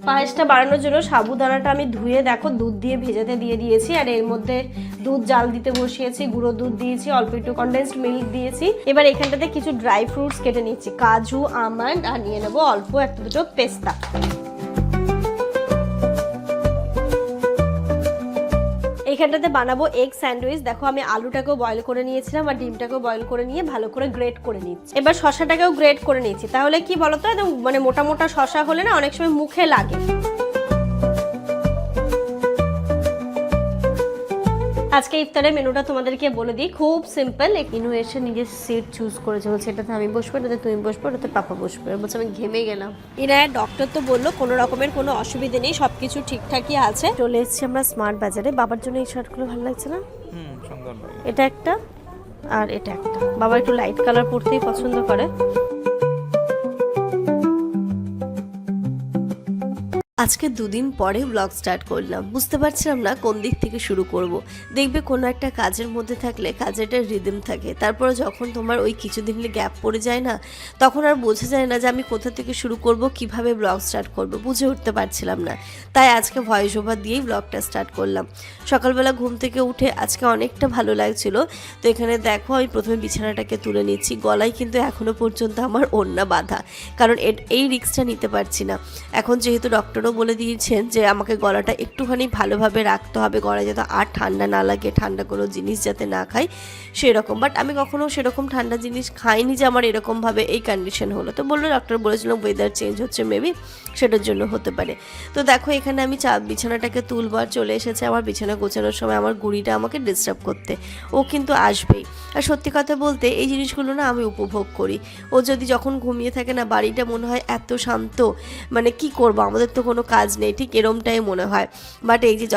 পায়েসটা বানানোর জন্য সাবুদানাটা আমি ধুয়ে দেখো দুধ দিয়ে ভেজাতে দিয়ে দিয়েছি, আর এর মধ্যে দুধ জাল দিতে বসিয়েছি, গুঁড়ো দুধ দিয়েছি, অল্প একটু কনডেন্সড মিল্ক দিয়েছি। এবার এখানটাতে কিছু ড্রাই ফ্রুটস কেটে নিচ্ছি, কাজু, আমন্ড, আর নিয়ে নেবো অল্প একটা দুটো পেস্তা। এইখানটাতে বানাবো এগ স্যান্ডউইচ। দেখো আমি আলুটাকেও বয়েল করে নিয়েছিলাম আর ডিমটাকেও বয়েল করে নিয়ে ভালো করে গ্রেট করে নিচ্ছি। এবার শসাটাকেও গ্রেট করে নিচ্ছি, তাহলে কি বলতো একদম মানে মোটা মোটা শসা হলে না অনেক সময় মুখে লাগে। আজকে ইফতারের মেনুটা তোমাদেরকে বলে দিই, খুব সিম্পল। ইনু এসে নিজের সিট চুজ করেছে, বলছে এটাতে আমি বসবো, এটাতে তুমি বসবো, এটাতে পাপা বসবে। বলছে আমি ঘেমে গেলাম। ইনায়ের ডক্টর তো বললো কোনো রকমের কোনো অসুবিধা নেই, সবকিছু ঠিকঠাকই আছে। চলে এসেছি আমরা স্মার্ট বাজারে। বাবার জন্য এই শার্টগুলো ভালো লাগছে না? সুন্দর লাগে। এটা একটা আর এটা একটা। বাবা একটু লাইট কালার পরতেই পছন্দ করে। আজকে দুদিন পরে ব্লগ স্টার্ট করলাম, বুঝতে পারছিলাম না কোন দিক থেকে শুরু করব। দেখবে কোনো একটা কাজের মধ্যে থাকলে কাজের একটা রিদম থাকে, তারপরে যখন তোমার ওই কিছুদিন গ্যাপ পড়ে যায় না, তখন আর বোঝা যায় না যে আমি কোথা থেকে শুরু করব, কিভাবে ব্লগ স্টার্ট করব, বুঝে উঠতে পারছিলাম না। তাই আজকে ভয়েস ওভার দিয়েই ব্লগটা স্টার্ট করলাম। সকালবেলা ঘুম থেকে উঠে আজকে অনেকটা ভালো লাগছিল। তো এখানে দেখো আমি প্রথমে বিছানাটাকে তুলে নিচ্ছি, গলায় কিন্তু এখনও পর্যন্ত আমার ওড়না বাঁধা, কারণ এই রিস্কটা নিতে পারছি না। এখন যেহেতু ডক্টরও বলে দিয়েছেন যে আমাকে গলাটা একটুখানি ভালোভাবে রাখতে হবে, গলায় যাতে আর ঠান্ডা না লাগে, ঠান্ডা কোনো জিনিস যাতে না খাই সেরকম। বাট আমি কখনো সেরকম ঠান্ডা জিনিস খাইনি যে আমার এরকমভাবে এই কন্ডিশন হলো। তো বললো ডক্টর বলেছিলাম ওয়েদার চেঞ্জ হচ্ছে, মেবি সেটার জন্য হতে পারে। তো দেখো এখানে আমি বিছানাটাকে তুলবার চলে এসেছে। আমার বিছানা গোছানোর সময় আমার গুড়িটা আমাকে ডিস্টার্ব করতে, ও কিন্তু আসবেই। আর সত্যি কথা বলতে এই জিনিসগুলো না আমি উপভোগ করি। ও যদি যখন ঘুমিয়ে থাকে না, বাড়িটা মনে হয় এত শান্ত, মানে কি করবো, আমাদের তো কোনো কাজ নেই, ঠিক এরমটাই মনে হয়। বাট এই যে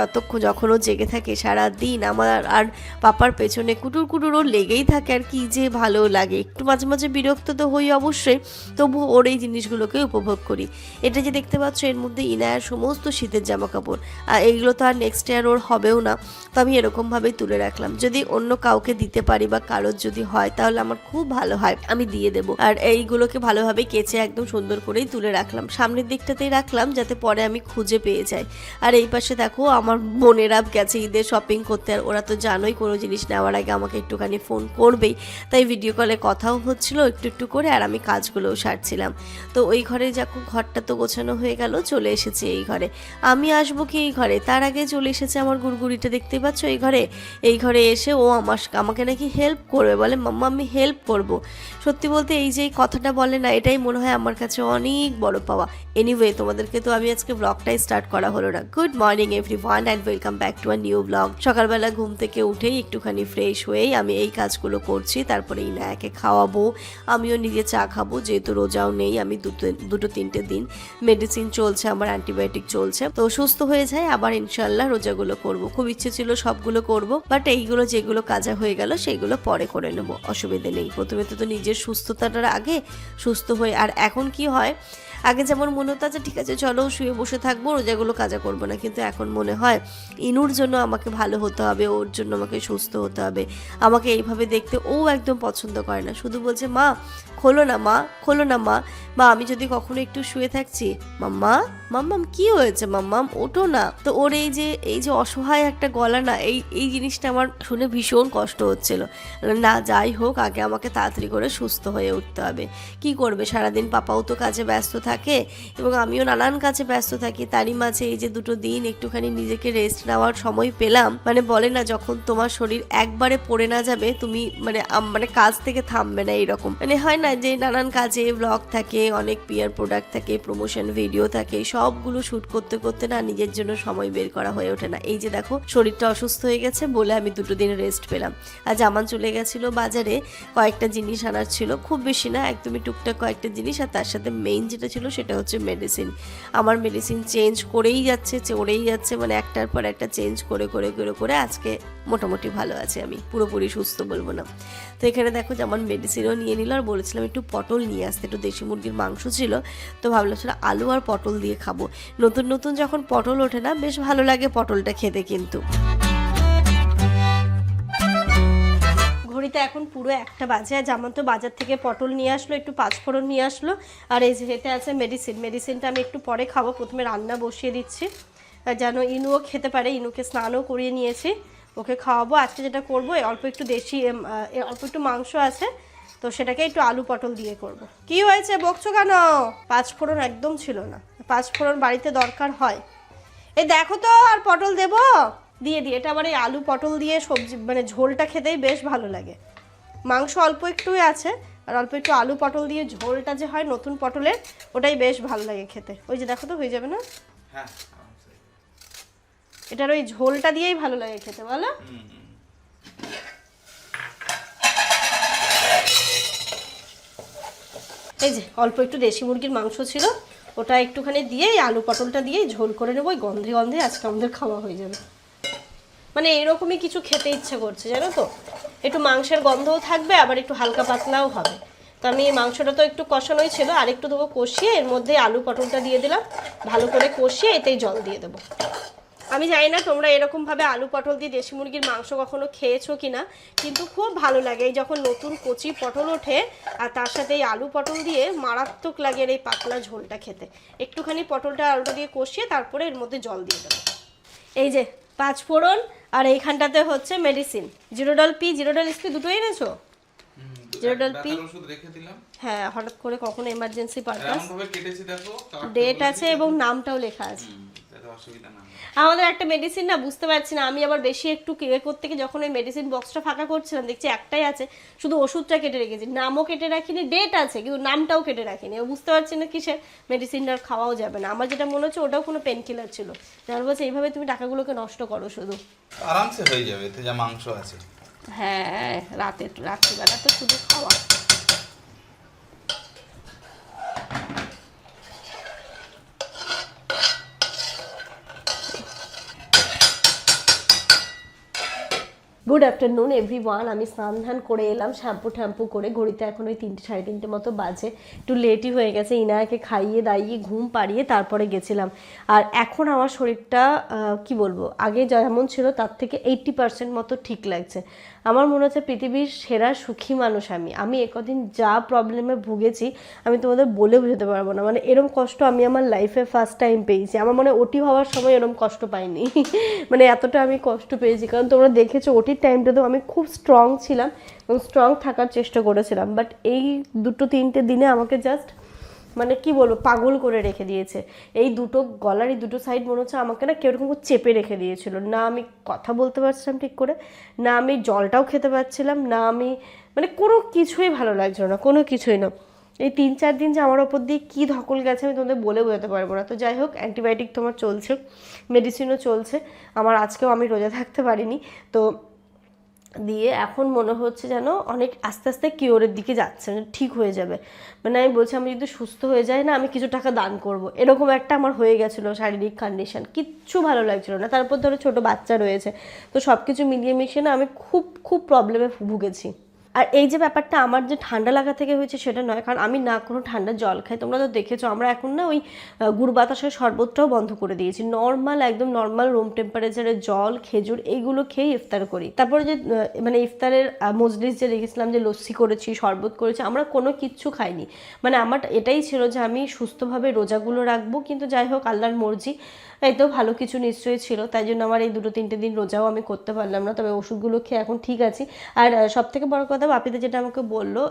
যখন ও জেগে থাকে সারা দিন, আমার আর পাপার পেছনে কুটুর কুটুর ও লেগেই থাকে, আর কি যে ভালো লাগে। একটু মাঝে মাঝে বিরক্ত তো হই অবশ্যই, তবু ওর এই জিনিসগুলোকে উপভোগ করি। এটা যে দেখতে পাচ্ছ এর মধ্যে ইনায়ার সমস্ত শীতের জামা কাপড়, আর এইগুলো তো আর নেক্সট ইয়ার ওর হবেও না, তো আমি এরকমভাবেই তুলে রাখলাম। যদি অন্য কাউকে দিতে পারি বা কারোর যদি হয় তাহলে আমার খুব ভালো হয়, আমি দিয়ে দেবো। আর এইগুলোকে ভালোভাবে কেচে একদম সুন্দর করেই তুলে রাখলাম, সামনের দিকটাতেই রাখলাম যাতে পরে আমি খুঁজে পেয়ে যাই। আর এই পাশে দেখো আমার বোনেরা গেছে ঈদের শপিং করতে, আর ওরা তো জানোই কোনো জিনিস নেওয়ার আগে আমাকে একটুখানি ফোন করবেই, তাই ভিডিও কলে কথাও হচ্ছিল একটু একটু করে, আর আমি কাজগুলোও সারছিলাম। তো ওই ঘরে দেখো ঘরটা তো গোছানো হয়ে গেল, চলে এসেছে এই ঘরে। আমি আসবো কি এই ঘরে, তার আগে চলে এসেছে আমার গুড়গুড়িটা, দেখতে পাচ্ছ এই ঘরে এসে ও আমাকে নাকি হেল্প করবে, বলে মাম্মা আমি হেল্প করব। সত্যি বলতে এই যে কথাটা বলে না, এটাই মনে হয় আমার কাছে অনেক বড় পাওয়া। এনিওয়ে তোমাদেরকে তো আমি আজকে ব্লগটাই স্টার্ট করা হলো না। Good morning everyone and welcome back to a new blog. সকালবেলা ঘুম থেকে উঠেই একটুখানি ফ্রেশ হয়েই আমি এই কাজগুলো করছি, তারপরে ইনায়াকে খাওয়াবো, আমিও নিজে চা খাবো, যেহেতু রোজাও নেই, আমি দুটো তিনটে দিন মেডিসিন চলছে, আমার অ্যান্টিবায়োটিক চলছে, তো সুস্থ হয়ে যায় আবার ইনশাল্লাহ রোজাগুলো করব। খুব ইচ্ছে ছিল সবগুলো করব, বাট এইগুলো যেগুলো কাজা হয়ে গেল সেগুলো পরে করে নেবো, অসুবিধা নেই। প্রথমে তো নিজের সুস্থতাটার আগে সুস্থ হয়ে। আর এখন কি হয়, আগে যেমন মনে হতো যে ঠিক আছে চলো শুয়ে বসে থাকবো, রোজাগুলো কাজা করবো না, কিন্তু এখন মনে হয় ইনুর জন্য আমাকে ভালো হতে হবে, ওর জন্য আমাকে সুস্থ হতে হবে। আমাকে এইভাবে দেখতে ও একদম পছন্দ করে না, শুধু বলছে মা খোলো না মা, খোলো না মা। বা আমি যদি কখনো একটু শুয়ে থাকছি, মাম্মা মাম্মাম কি হয়েছে মাম্মাম ওঠো না। তো ওর এই যে অসহায় একটা গলা না, এই জিনিসটা আমার শুনে ভীষণ কষ্ট হচ্ছিল। না যাই হোক, আগে আমাকে তাড়াতাড়ি করে সুস্থ হয়ে উঠতে হবে। কি করবে, সারাদিন পাপাও তো কাজে ব্যস্ত থাকে এবং আমিও নানান কাজে ব্যস্ত থাকি, তারই মাঝে এই যে দুটো দিন একটুখানি নিজেকে রেস্ট নেওয়ার সময় পেলাম। মানে বলে না যখন তোমার শরীর একবারে পড়ে না যাবে তুমি মানে কাজ থেকে থামবে না, এরকম মানে হয় না যে নানান কাজে ব্লগ থাকে, অনেক পিয়ার প্রোডাক্ট থাকে, প্রমোশন ভিডিও থাকে, সবগুলো শ্যুট করতে করতে না নিজের জন্য সময় বের করা হয়ে ওঠে না। এই যে দেখো শরীরটা অসুস্থ হয়ে গেছে বলে আমি দুটো দিন রেস্ট পেলাম। আজ আমার চলে গেছিলো বাজারে, কয়েকটা জিনিস আনার ছিল, খুব বেশি না, একদমই টুকটাক কয়েকটা জিনিস, আর তার সাথে মেইন যেটা ছিল সেটা হচ্ছে মেডিসিন। আমার মেডিসিন চেঞ্জ করেই যাচ্ছে, মানে একটার পর একটা চেঞ্জ করে আজকে মোটামুটি ভালো আছে, আমি পুরোপুরি সুস্থ বলবো না। তো এখানে দেখো যেমন মেডিসিনও নিয়ে নিল, আর বলেছিলাম একটু পটল নিয়ে আসতে, একটু দেশি মুরগির মাংস ছিল, তো ভাবলাম সেটা আলু আর পটল দিয়ে খাবো। নতুন নতুন যখন পটল ওঠে না, বেশ ভালো লাগে পটলটা খেতে। কিন্তু ঘড়িতে এখন পুরো 1টা বাজে। আর যেমন তো বাজার থেকে পটল নিয়ে আসলো, একটু পাঁচফোড়ন নিয়ে আসলো, আর এই যে এতে আছে মেডিসিনটা আমি একটু পরে খাবো। প্রথমে রান্না বসিয়ে দিচ্ছি যেন ইনুও খেতে পারে। ইনুকে স্নানও করিয়ে নিয়েছি, ওকে খাওয়াবো। আজকে যেটা করবো, অল্প একটু মাংস আছে, তো সেটাকে একটু আলু পটল দিয়ে করব। কি হয়েছে, বকছো কেন? পাঁচফোড়ন একদম ছিল না, পাঁচফোড়ন বাড়িতে দরকার হয়। এই দেখো তো, আর পটল দেবো, দিয়ে এটা আবার এই আলু পটল দিয়ে সবজি মানে ঝোলটা খেতেই বেশ ভালো লাগে। মাংস অল্প একটুই আছে, আর অল্প একটু আলু পটল দিয়ে ঝোলটা যে হয় নতুন পটলের, ওটাই বেশ ভালো লাগে খেতে। ওই যে দেখো তো, হয়ে যাবে না? হ্যাঁ, এটার ওই ঝোলটা দিয়েই ভালো লাগে খেতে, বলো? এই যে অল্প একটু দেশি মুরগির মাংস ছিল, ওটা একটুখানি দিয়ে আলু পটলটা দিয়ে ঝোল করে নেবো। ওই গন্ধে গন্ধে আজকে আমাদের খাওয়া হয়ে যাবে। মানে এরকমই কিছু খেতে ইচ্ছে করছে, জানো তো, একটু মাংসের গন্ধও থাকবে, আবার একটু হালকা পাতলাও হবে। তো আমি এই মাংসটা তো একটু কষানোই ছিল, আর একটু দেবো কষিয়ে, এর মধ্যে আলু পটলটা দিয়ে দিলাম, ভালো করে কষিয়ে এতেই জল দিয়ে দেবো। আমি জানি না তোমরা এরকমভাবে আলু পটল দিয়ে দেশি মুরগির মাংস কখনো খেয়েছো কিনা, কিন্তু খুব ভালো লাগে। এই যখন নতুন কচি পটল ওঠে আর তার সাথে এই আলু পটল দিয়ে মারাত্মক লাগে এই পাতলা ঝোলটা খেতে। একটুখানি পটলটা আলুটা দিয়ে কষিয়ে তারপরে এর মধ্যে জল দিয়ে দেবো। এই যে পাঁচফোড়ন, আর এইখানটাতে হচ্ছে মেডিসিন, জিরোডল এসপি দুটোই এনেছো? জিরোডল পি ওষুধ রেখে দিলাম। হ্যাঁ, হঠাৎ করে কখনো এমার্জেন্সি পারপাস। এমন ভাবে কেটেছি দেখো, ডেট আছে এবং নামটাও লেখা আছে। এটা অসুবিধা না। আমাদের একটা মেডিসিন না, বুঝতে পারছি না, আমি আবার বেশি একটু করতে গিয়ে যখন ওই মেডিসিন বক্সটা ফাঁকা করছিলাম, দেখছি একটাই আছে, শুধু ওষুধটা কেটে রেখেছি, নামও কেটে রাখিনি, ডেট আছে কিন্তু নামটাও কেটে রাখিনি। বুঝতে পারছি না কিসের মেডিসিনটার খাওয়াও যাবে না। আমার যেটা মনে হচ্ছে ওটাও কোনো পেন কিলার ছিল। যার বলছে এইভাবে তুমি টাকাগুলোকে নষ্ট করো শুধু। আরামসে হয়ে যাবে, এতে যা মাংস আছে। হ্যাঁ, রাত্রিবেলা তো শুধু খাওয়া। Good afternoon everyone. আমি স্নান ধান করে এলাম, শ্যাম্পু করে। ঘড়িতে এখন ওই 3টে 3:30 মতো বাজে, একটু লেটই হয়ে গেছে। ইনায়াকে খাইয়ে দাইয়ে ঘুম পাড়িয়ে তারপরে গেছিলাম। আর এখন আমার শরীরটা কি বলবো, আগে যেমন ছিল তার থেকে 80% মতো ঠিক লাগছে। আমার মনে হচ্ছে পৃথিবীর সেরা সুখী মানুষ আমি একদিন যা প্রবলেমে ভুগেছি আমি তোমাদের বলে বোঝাতে পারবো না। মানে এরম কষ্ট আমি আমার লাইফে ফার্স্ট টাইম পেয়েছি। আমার মনে ওটি হওয়ার সময় এরম কষ্ট পাইনি। মানে এতটা আমি কষ্ট পেয়েছি, কারণ তোমরা দেখেছো ওটির টাইমটাতেও আমি খুব স্ট্রং ছিলাম এবং স্ট্রং থাকার চেষ্টা করেছিলাম। বাট এই 2-3টে দিনে আমাকে জাস্ট মানে কি বলবো, পাগল করে রেখে দিয়েছে। এই দুটো গলার এই দুটো সাইড মনে হচ্ছে আমাকে না কেউ এরকম চেপে রেখে দিয়েছিল। না আমি কথা বলতে পারছিলাম ঠিক করে, না আমি জলটাও খেতে পারছিলাম, না আমি মানে কোনো কিছুই ভালো লাগছিল না, কোনো কিছুই না। এই 3-4 দিন যে আমার ওপর দিয়ে কী ধকল গেছে আমি তোমাদের বলে বোঝাতে পারবো না। তো যাই হোক, অ্যান্টিবায়োটিক তোমার চলছে, মেডিসিনও চলছে আমার। আজকেও আমি রোজা থাকতে পারিনি, তো দিয়ে এখন মনে হচ্ছে যেন অনেক আস্তে আস্তে কিওরের দিকে যাচ্ছে, মানে ঠিক হয়ে যাবে। মানে আমি বলছি আমি যদি সুস্থ হয়ে যাই না, আমি কিছু টাকা দান করব, এরকম একটা আমার হয়ে গেছিলো শারীরিক কন্ডিশন। কিচ্ছু ভালো লাগছিল না। তারপর ধরো ছোটো বাচ্চা রয়েছে, তো সব কিছু মিলিয়ে মিশিয়ে না আমি খুব প্রবলেমে ভুগেছি। আর এই যে ব্যাপারটা আমার যে ঠান্ডা লাগা থেকে হয়েছে সেটা নয়, কারণ আমি না কোনো ঠান্ডা জল খাই। তোমরা তো দেখেছো আমরা এখন না ওই গুড় বাতাসের শরবতটাও বন্ধ করে দিয়েছি। নর্মাল একদম নর্মাল রুম টেম্পারেচারের জল, খেজুর এইগুলো খেয়ে ইফতার করি। তারপরে যে মানে ইফতারের মজলিস যে রেখেছিলাম, যে লস্যি করেছি, শরবত করেছি, আমরা কোনো কিচ্ছু খাইনি। মানে আমার এটাই ছিল যে আমি সুস্থভাবে রোজাগুলো রাখবো। কিন্তু যাই হোক, আল্লাহর মর্জি, এই তো ভালো কিছু নিশ্চয়ই ছিল, তাই জন্য আমার এই 2-3টে দিন রোজাও আমি করতে পারলাম না। তবে ওষুধগুলো খেয়ে এখন ঠিক আছি। আর সবথেকে বড় কথা, বাপিতে যেটা আমাকে বললো,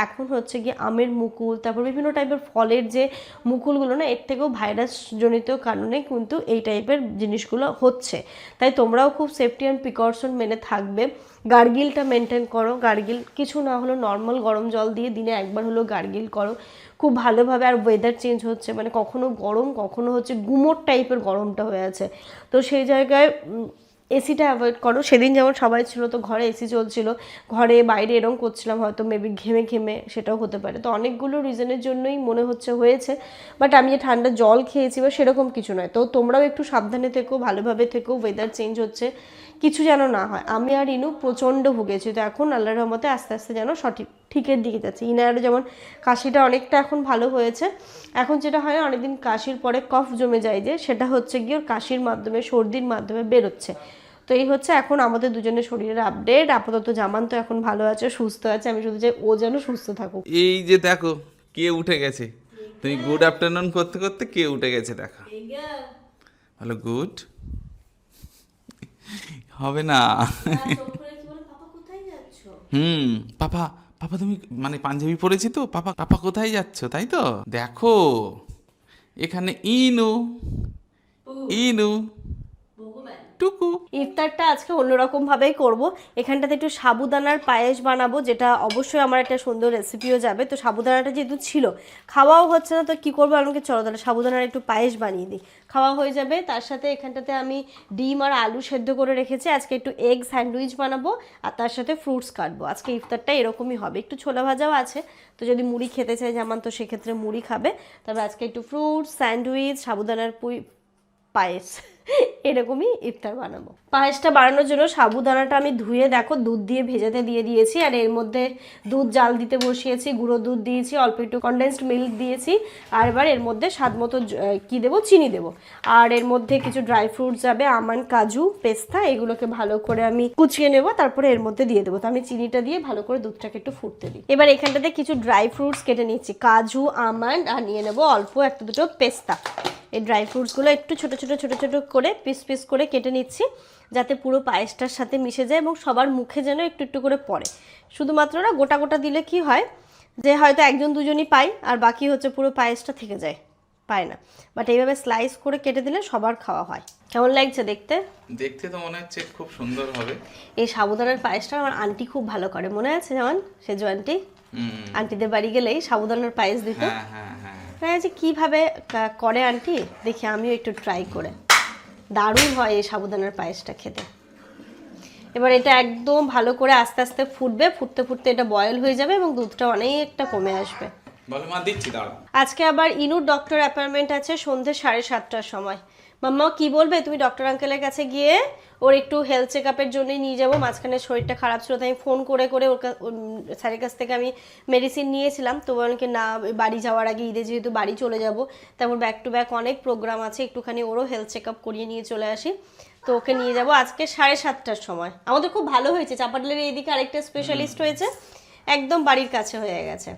এখন হচ্ছে গিয়ে আমের মুকুল, তারপর বিভিন্ন টাইপের ফলের যে মুকুলগুলো না, এর থেকেও ভাইরাসজনিত কারণে কিন্তু এই টাইপের জিনিসগুলো হচ্ছে। তাই তোমরাও খুব সেফটি অ্যান্ড প্রিকশন মেনে থাকবে। গার্গিলটা মেনটেন করো, গার্গিল কিছু না হলো নর্মাল গরম জল দিয়ে দিনে একবার হলো গার্গিল করো খুব ভালোভাবে। আর ওয়েদার চেঞ্জ হচ্ছে, মানে কখনো গরম কখনো হচ্ছে গুমোট টাইপের গরমটা হয়ে আছে, তো সেই জায়গায় এসিটা অ্যাভয়েড করো। সেদিন যেমন সবাই ছিল তো ঘরে এসি চলছিল, ঘরে বাইরে এরকম করছিলাম, হয়তো মেবি ঘেমে সেটাও হতে পারে। তো অনেকগুলো রিজনের জন্যই মনে হয়েছে। বাট আমি যে ঠান্ডা জল খেয়েছি বা সেরকম কিছু নয়। তো তোমরাও একটু সাবধানে থেকো, ভালোভাবে থেকো, ওয়েদার চেঞ্জ হচ্ছে, কিছু যেন না হয়। আমি আর ইনু প্রচণ্ড ভুগেছি, তো এখন আল্লাহর রহমতে আস্তে আস্তে যেন ঠিকের দিকে যাচ্ছে। ইনারও যেমন কাশিটা অনেকটা এখন ভালো হয়েছে। এখন যেটা হয় অনেকদিন কাশির পরে কফ জমে যায়, যে সেটা হচ্ছে গিয়ে ওর কাশির মাধ্যমে, সর্দির মাধ্যমে বেরোচ্ছে। তো এই হচ্ছে এখন আমাদের দুজনের শরীরের আপডেট। আপাতত জামান তো এখন ভালো আছে, সুস্থ আছে, আমি শুধু চাই ও যেন সুস্থ থাকুক। এই যে দেখো কে উঠে গেছে, তুমি গুড আফটারনুন করতে করতে কে উঠে গেছে দেখো। হ্যালো গুড হবে না। পাপা পাপা তুমি মানে পাঞ্জাবি পরেছি তো, পাপা পাপা কোথায় যাচ্ছ তাই তো। দেখো এখানে ইনু ইনু টুকু। ইফতারটা আজকে অন্যরকম ভাবেই করব। এখানটাতে একটু সাবুদানার পায়েস বানাবো, যেটা অবশ্যই আমার একটা সুন্দর রেসিপিও যাবে। তো সাবুদানাটা যেহেতু ছিল, খাওয়াও হচ্ছে না, তো কি করবো, আমাকে চলো তাহলে সাবুদানার একটু পায়েস বানিয়ে দিই, খাওয়া হয়ে যাবে। তার সাথে এখানটাতে আমি ডিম আর আলু সেদ্ধ করে রেখেছি, আজকে একটু এগ স্যান্ডউইচ বানাবো আর তার সাথে ফ্রুটস কাটবো। আজকে ইফতারটা এরকমই হবে, একটু ছোলা ভাজাও আছে, তো যদি মুড়ি খেতে চাই যেমন তো সেক্ষেত্রে মুড়ি খাবে। তবে আজকে একটু ফ্রুটস, স্যান্ডউইচ, সাবুদানার পায়েস এরকমই ইফতার বানাবো। পায়েসটা বানানোর জন্য সাবুদানাটা আমি ধুয়ে দেখো দুধ দিয়ে ভেজাতে দিয়ে দিয়েছি, আর এর মধ্যে দুধ জাল দিতে বসিয়েছি, গুঁড়ো দুধ দিয়েছি, অল্প একটু কনডেন্সড মিল্ক দিয়েছি, আর এবার এর মধ্যে স্বাদ মতো কি দেবো, চিনি দেবো, আর এর মধ্যে কিছু ড্রাই ফ্রুটস যাবে, আমন্ড, কাজু, পেস্তা, এগুলোকে ভালো করে আমি কুচিয়ে নেবো, তারপরে এর মধ্যে দিয়ে দেবো। তো আমি চিনিটা দিয়ে ভালো করে দুধটাকে একটু ফুটতে দিই। এবার এখানটাতে কিছু ড্রাই ফ্রুটস কেটে নিচ্ছি, কাজু, আমন্ড, আর নিয়ে নেবো অল্প একটা দুটো পেস্তা। এই ড্রাই ফ্রুটসগুলো একটু ছোটো ছোটো ছোটো ছোটো করে পিস পিস করে কেটে নিচ্ছি, যাতে পুরো পায়েসটার সাথে মিশে যায় এবং সবার মুখে যেন একটু একটু করে পড়ে। শুধুমাত্র না গোটা গোটা দিলে কি হয়, যে হয়তো একজন দুজনই পায় আর বাকি হচ্ছে পুরো পায়েসটা থেকে যায়, পায় না। বাট এইভাবে স্লাইস করে কেটে দিলে সবার খাওয়া হয়। কেমন লাগছে দেখতে? দেখতে তো মনে হচ্ছে খুব সুন্দর হবে। এই সাবুদানার পায়েসটা আমার আন্টি খুব ভালো করে, মনে আছে যেমন সেজো আন্টি, আন্টিদের বাড়ি গেলেই সাবুদানার পায়েস দিত। হ্যাঁ, যে কীভাবে করে আন্টি, দেখি আমিও একটু ট্রাই করে। দারুণ হয় এই সাবুদানার পায়েসটা খেতে। এবার এটা একদম ভালো করে আস্তে আস্তে ফুটবে, ফুটতে ফুটতে এটা বয়েল হয়ে যাবে এবং দুধটা অনেকটা কমে আসবে। আজকে আবার ইনুর ডক্টর অ্যাপয়েন্টমেন্ট আছে সন্ধ্যে 7:30টার সময়। মাম্মা কি বলবে, তুমি ডক্টর আঙ্কেলের কাছে গিয়ে ওর একটু হেলথ চেক আপের জন্যই নিয়ে যাবো। মাঝখানে শরীরটা খারাপ ছিল, তাই ফোন করে করে ওর স্যারের কাছ থেকে আমি মেডিসিন নিয়েছিলাম। তো বলকে না, বাড়ি যাওয়ার আগে ঈদে যেহেতু বাড়ি চলে যাব, তারপর ব্যাক টু ব্যাক অনেক প্রোগ্রাম আছে, একটুখানি ওরও হেলথ চেক আপ করিয়ে নিয়ে চলে আসি। তো ওকে নিয়ে যাব আজকে 7:30টার সময়। আমাদের খুব ভালো হয়েছে, চাপাডালের এইদিকে আরেকটা স্পেশালিস্ট হয়েছে, একদম বাড়ির কাছে হয়ে গেছে।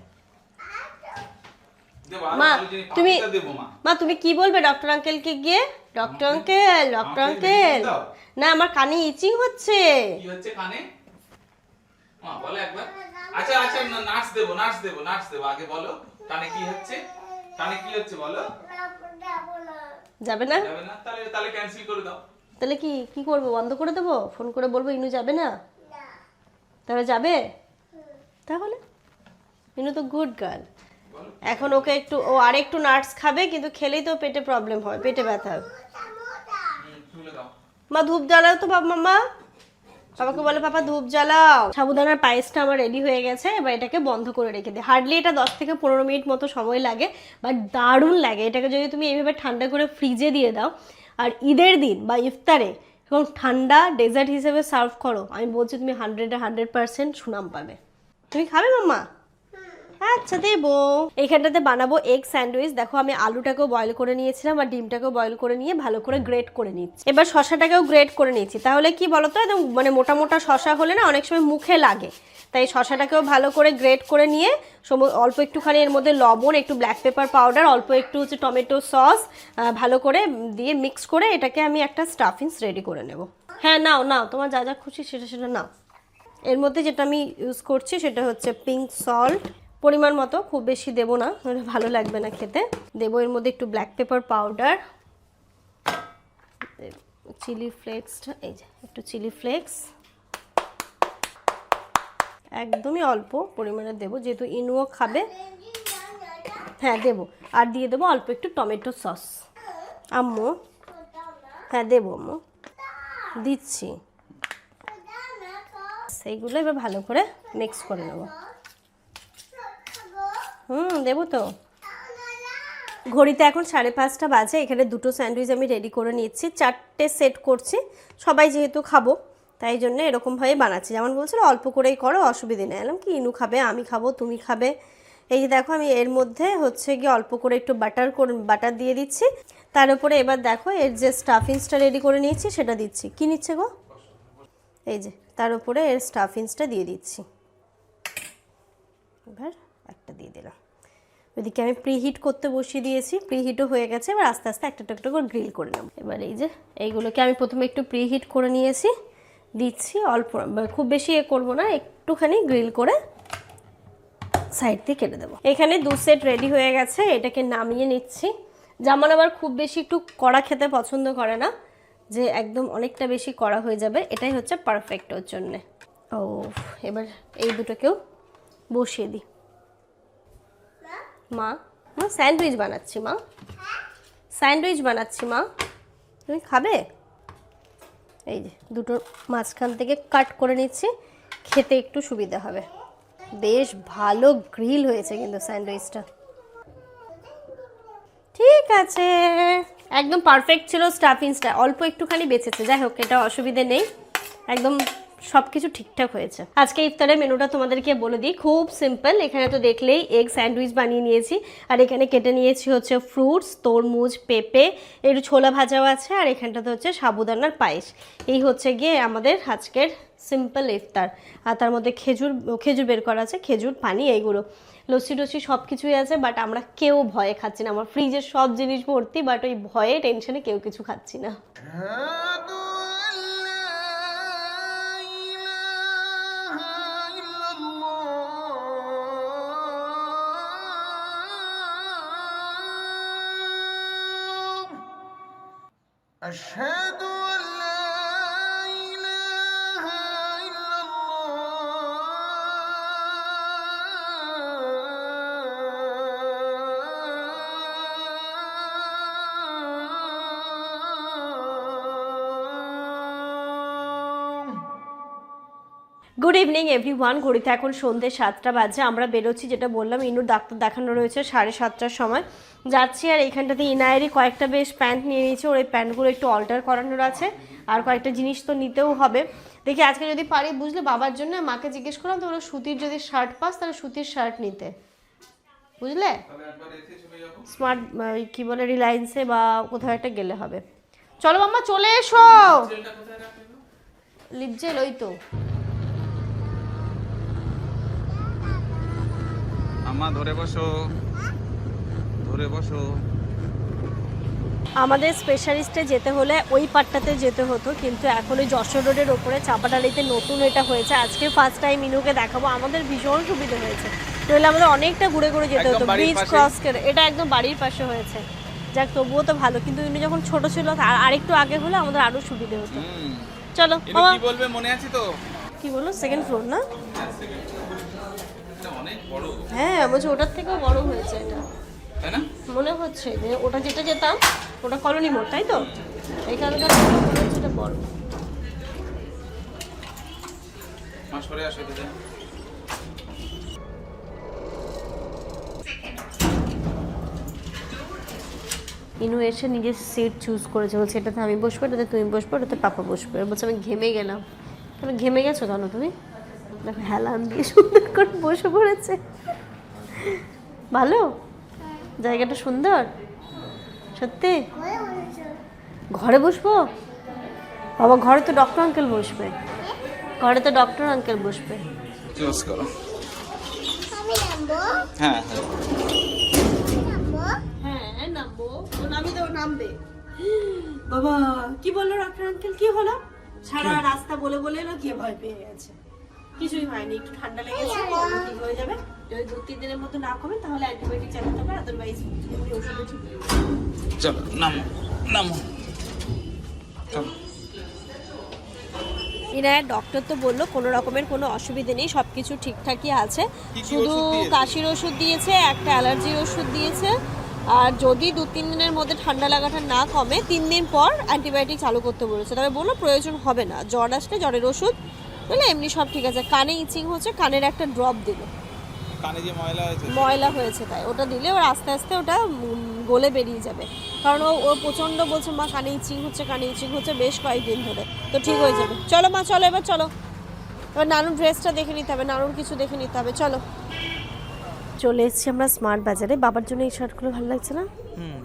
মা তুমি কি বলবে ডক্টর আঙ্কেলকে গিয়ে? ডক্টর আঙ্কেল, ডক্টর আঙ্কেল, না আমার কানে ইচিং হচ্ছে। কি হচ্ছে কানে? মা বলে একবার। আচ্ছা আচ্ছা নার্স দেবো, নার্স দেবো, নার্স দেবো, আগে বলো কানে কি হচ্ছে, কানে কি হচ্ছে বলো। যাবে না? যাবে না, তাহলে তাহলে ক্যান্সেল করে দাও। তাহলে কি কি করবো, বন্ধ করে দেবো? ফোন করে বলবো ইনু যাবে না? তাহলে যাবে? তাহলে ইনু তো গুড গার্ল। এখন ওকে একটু, ও আর একটু নাটস খাবে, কিন্তু খেলেই তো পেটে প্রবলেম হয়, পেটে ব্যথা। মা ধূপ জ্বালাও তো মাম্মা, বাবাকে বলে পাপা ধূপ জ্বালাও। সাবুদানার পায়েসটা আমার রেডি হয়ে গেছে, এবার এটাকে বন্ধ করে রেখে দিই। হার্ডলি এটা 10 থেকে 15 মিনিট মতো সময় লাগে, বাট দারুণ লাগে। এটাকে যদি তুমি এইভাবে ঠান্ডা করে ফ্রিজে দিয়ে দাও আর ঈদের দিন বা ইফতারে এবং ঠান্ডা ডেজার্ট হিসেবে সার্ভ করো, আমি বলছি তুমি 100% সুনাম পাবে। তুমি খাবে মাম্মা? আচ্ছা দেবো। এইখানটাতে বানাবো এগ স্যান্ডউইচ। দেখো আমি আলুটাকেও বয়েল করে নিয়েছিলাম আর ডিমটাকেও বয়েল করে নিয়ে ভালো করে গ্রেট করে নিচ্ছি। এবার শশাটাকেও গ্রেট করে নিচ্ছি। তাহলে কি বলতো, একদম মানে মোটা মোটা শশা হলে না অনেক সময় মুখে লাগে, তাই শশাটাকেও ভালো করে গ্রেট করে নিয়ে অল্প একটুখানি এর মধ্যে লবণ, একটু ব্ল্যাক পেপার পাউডার, অল্প একটু হচ্ছে টমেটো সস ভালো করে দিয়ে মিক্স করে এটাকে আমি একটা স্টাফিংস রেডি করে নেব। হ্যাঁ নাও নাও, তোমার যা যা খুশি সেটা সেটা নাও। এর মধ্যে যেটা আমি ইউজ করছি সেটা হচ্ছে পিঙ্ক সল্ট, পরিমাণ মতো, খুব বেশি দেবো না, ভালো লাগবে না খেতে। দেবো এর মধ্যে একটু ব্ল্যাক পেপার পাউডার, চিলি ফ্লেক্সটা, এই যে একটু চিলি ফ্লেক্স, একদমই অল্প পরিমাণে দেবো যেহেতু ইনুও খাবে। হ্যাঁ দেবো, আর দিয়ে দেবো অল্প একটু টমেটো সস। আম্মু, হ্যাঁ দেবো আম্মু, দিচ্ছি। সেইগুলো এবার ভালো করে মিক্স করে নেবো। দেবো তো। ঘড়িতে এখন 5:30 বাজে। এখানে দুটো স্যান্ডউইচ আমি রেডি করে নিচ্ছি, 4টে সেট করছি, সবাই যেহেতু খাবো তাই জন্য এরকমভাবে বানাচ্ছি। যেমন বলছিল অল্প করেই করো, অসুবিধে নেই। এলাম কি ইনু খাবে, আমি খাবো, তুমি খাবে। এই যে দেখো আমি এর মধ্যে হচ্ছে গিয়ে অল্প করে একটু বাটার দিয়ে দিচ্ছি, তার উপরে এবার দেখো এর যে স্টাফিংসটা রেডি করে নিয়েছি সেটা দিচ্ছি। কি নিচ্ছে গো? এই যে তার উপরে এর স্টাফিংসটা দিয়ে দিচ্ছি। এবার একটা দিয়ে দিলাম। ওইদিকে আমি প্রিহিট করতে বসিয়ে দিয়েছি, প্রিহিটও হয়ে গেছে। এবার আস্তে আস্তে একটা একটা করে গ্রিল করে নেব। এবার এই যে এইগুলোকে আমি প্রথমে একটু প্রিহিট করে নিয়েছি, দিচ্ছি অল্প, খুব বেশি করবো না, একটুখানি গ্রিল করে সাইড দিয়ে কেটে দেবো। এখানে 2 সেট রেডি হয়ে গেছে, এটাকে নামিয়ে নিচ্ছি। জামান আবার খুব বেশি একটু কড়া খেতে পছন্দ করে না, যে একদম অনেকটা বেশি কড়া হয়ে যাবে, এটাই হচ্ছে পারফেক্ট ওর জন্যে। ও এবার এই দুটোকেও বসিয়ে দিই। মা মা স্যান্ডউইচ বানাচ্ছি, মা স্যান্ডউইচ বানাচ্ছি, মা তুমি খাবে? এই যে দুটো মাঝখান থেকে কাট করে নিচ্ছি, খেতে একটু সুবিধা হবে। বেশ ভালো গ্রিল হয়েছে কিন্তু স্যান্ডউইচটা। ঠিক আছে, একদম পারফেক্ট ছিল। স্টাফিংসটা অল্প একটুখানি বেঁচেছে, যাই হোক এটা অসুবিধে নেই, একদম সব কিছু ঠিকঠাক হয়েছে। আজকে ইফতারের মেনুটা তোমাদেরকে বলে দিই, খুব সিম্পল। এখানে তো দেখলেই এগ স্যান্ডউইচ বানিয়ে নিয়েছি, আর এখানে কেটে নিয়েছি হচ্ছে ফ্রুটস, তরমুজ, পেঁপে, একটু ছোলা ভাজাও আছে, আর এখানটাতে হচ্ছে সাবুদানার পায়েস। এই হচ্ছে গিয়ে আমাদের আজকের সিম্পল ইফতার। আর তার মধ্যে খেজুর বের করা আছে, খেজুর, পানি, এইগুলো, লস্যি টস্যি সব কিছুই আছে। বাট আমরা কেউ ভয়ে খাচ্ছি না, আমার ফ্রিজের সব জিনিস ভর্তি, বাট ওই ভয়ে টেনশনে কেউ কিছু খাচ্ছি না। أشهد أن لا إله إلا الله. Good evening everyone. ঘড়িতে এখন সন্ধ্যে 7টা বাজে। আমরা বেরোচ্ছি, যেটা বললাম ইনুর ডাক্তার দেখানো রয়েছে 7:30টার সময় যাচ্ছি। আর এইখানটাতে ইনায়েরই কয়েকটা বেশ প্যান্ট নিয়ে নিয়েছে, ওর এই প্যান্টগুলো একটু অল্টার করানোর আছে, আর কয়েকটা জিনিস তো নিতেও হবে। দেখি আজকে যদি পারি, বুঝলে, বাবার জন্য মাকে জিজ্ঞেস করলাম তো, ওরা সুতির যদি শার্ট পাস তাহলে সুতির শার্ট নিতে, বুঝলে, স্মার্ট কি বলে রিলায়েন্সে বা কোথাও একটা গেলে হবে। চলো মাম্মা চলে এসো। লিপজেল ওই তো। আম্মা ধরে বসো, ধরে বসো। আমাদের স্পেশালিস্টে যেতে হলে ওই পাটটাতে যেতে হতো, কিন্তু এখন ওই যশোর রোডের ওপরে চাপাডালিতে নতুন এটা হয়েছে। আজকে ফার্স্ট টাইম ইনুকে দেখাবো, আমাদের ভীষণ সুবিধা হয়েছে, নইলে আমাদের অনেকটা ঘুরে ঘুরে যেতে হতো। ব্রিজ ক্রস করে, এটা একদম বাড়ির পাশে হয়েছে, যাক তবুও তো ভালো। কিন্তু ইনু যখন ছোট ছিল আর একটু আগে হলে আমাদের আরো সুবিধা হতো। চলো বাবা, কি বলবে মনে আছে তো? কি বললো? সেকেন্ড ফ্লোর না? অনেক বড়। হ্যাঁ বলছি ওটার থেকেও বড় হয়েছে এটা, তাই না? মনে হচ্ছে যে ওটা যেটা যেতাম ওটা কলোনি মোড়, তাই তো? এখানকার মনে হচ্ছে এটা বড়। মা সরে আসো তো। ইনু এসে নিজের সিট চুজ করেছে, বলছে এটাতে আমি বসবো, এটাতে তুমি বসবো, এটাতে পাপা বসবে। বলছে আমি ঘেমে গেলাম। তুমি ঘেমে গেছো কেন? তুমি দেখো হেলান দিয়ে সুন্দর করে বসে পড়েছে। ভালো জায়গাটা, সুন্দর সত্যি। ঘরে বসবো বাবা, ঘরে তো ডক্টর আঙ্কেল বসবে, ঘরে তো ডক্টর আঙ্কেল বসবে। চুজ করো। আমি নামবো? হ্যাঁ নামবো? হ্যাঁ নামবো, ও নামি তো নামবে। বাবা কি বললো ডক্টর আঙ্কেল? কি হলো? সারা রাস্তা বলে বলে এলো, গিয়ে ভয় পেয়ে গেছে। কিছুই হয়নি, একটু ঠান্ডা লেগেছে, ঠিক হয়ে যাবে। যদি 2-3 দিনের মধ্যে না কমে তাহলে অ্যান্টিবায়োটিক চালাতে হবে, আদারওয়াইজ ওষুধে ঠিক হয়ে যাবে। চলো নামো নামো। চলো। ইনায়ের ডক্টর তো বললো কোনো রকমের কোনো অসুবিধে নেই, সব কিছু ঠিকঠাকই আছে। কি শুধু ওষুধ দিয়েছে? কাশির ওষুধ দিয়েছে, একটা অ্যালার্জির ওষুধ দিয়েছে, আর যদি 2-3 দিনের মধ্যে ঠান্ডা লাগাটা না কমে 3 দিন পর অ্যান্টিবায়োটিক চালু করতে বলেছে। তবে বললো প্রয়োজন হবে না, জ্বর আসলে জ্বরের ওষুধ, বলে এমনি সব ঠিক আছে। কানে ইচিং হচ্ছে, কানের একটা ড্রপ দিল, কানে যে ময়লা হয়েছে তাই ওটা দিলে ওর আস্তে আস্তে ওটা গলে বেরিয়ে যাবে। কারণ ও প্রচণ্ড বলছে মা কানে ইচিং হচ্ছে, কানে ইচিং হচ্ছে বেশ কয়েকদিন ধরে, তো ঠিক হয়ে যাবে। চলো মা চলো, এবার চলো। এবার নানুর ড্রেসটা দেখে নিতে হবে, নানুর কিছু দেখে নিতে হবে, চলো। চলে এসেছি আমরা স্মার্ট বাজারে। বাবার জন্য এই শার্টগুলো ভালো লাগছে না?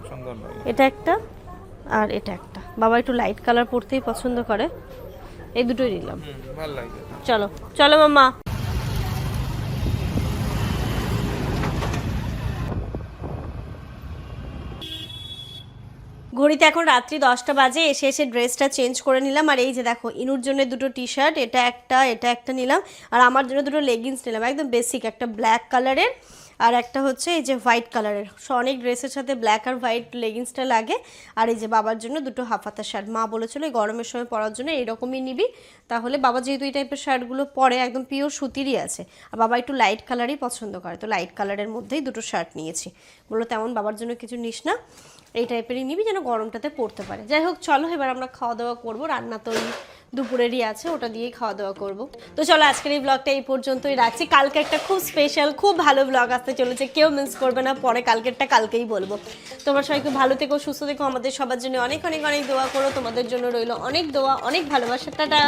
সুন্দর লাগে। এটা একটা আর এটা একটা। বাবা একটু লাইট কালার পরতেই পছন্দ করে, এই দুটোই নিলাম। ভালো লাগবে। চলো চলো মাম্মা। ঘড়িতে এখন রাত্রি 10টা বাজে। এসে ড্রেসটা চেঞ্জ করে নিলাম। আর এই যে দেখো, ইনুর জন্য দুটো টি শার্ট, এটা একটা নিলাম। আর আমার জন্য দুটো লেগিংস নিলাম, একদম বেসিক, একটা ব্ল্যাক কালারের আর একটা হচ্ছে এই যে হোয়াইট কালারের। অনেক ড্রেসের সাথে ব্ল্যাক আর হোয়াইট লেগিংসটা লাগে। আর এই যে বাবার জন্য দুটো হাফ হাতা শার্ট। মা বলেছিল এই গরমের সময় পরার জন্য এরকমই নিবি, তাহলে বাবা যেহেতু এই টাইপের শার্টগুলো পরে একদম পিওর সুতিরই আছে, আর বাবা একটু লাইট কালারই পছন্দ করে, তো লাইট কালারের মধ্যেই দুটো শার্ট নিয়েছি। বললো তেমন বাবার জন্য কিছু নিস না, এই টাইপেরই নিবি যেন গরমটাতে পড়তে পারে। যাই হোক চলো এবার আমরা খাওয়া দাওয়া করবো। রান্না তো ওই দুপুরেরই আছে, ওটা দিয়েই খাওয়া দাওয়া করবো। তো চলো আজকের এই ব্লগটা এই পর্যন্তই রাখছি। কালকে একটা খুব স্পেশাল খুব ভালো ব্লগ আসতে চলেছে, কেউ মিস করবে না। পরে কালকেরটা কালকেই বলবো। তোমরা সবাই খুব ভালো থেকো, সুস্থ থেকো, আমাদের সবার জন্য অনেক অনেক অনেক দোয়া করো। তোমাদের জন্য রইলো অনেক দোয়া, অনেক ভালোবাসা। টাটা।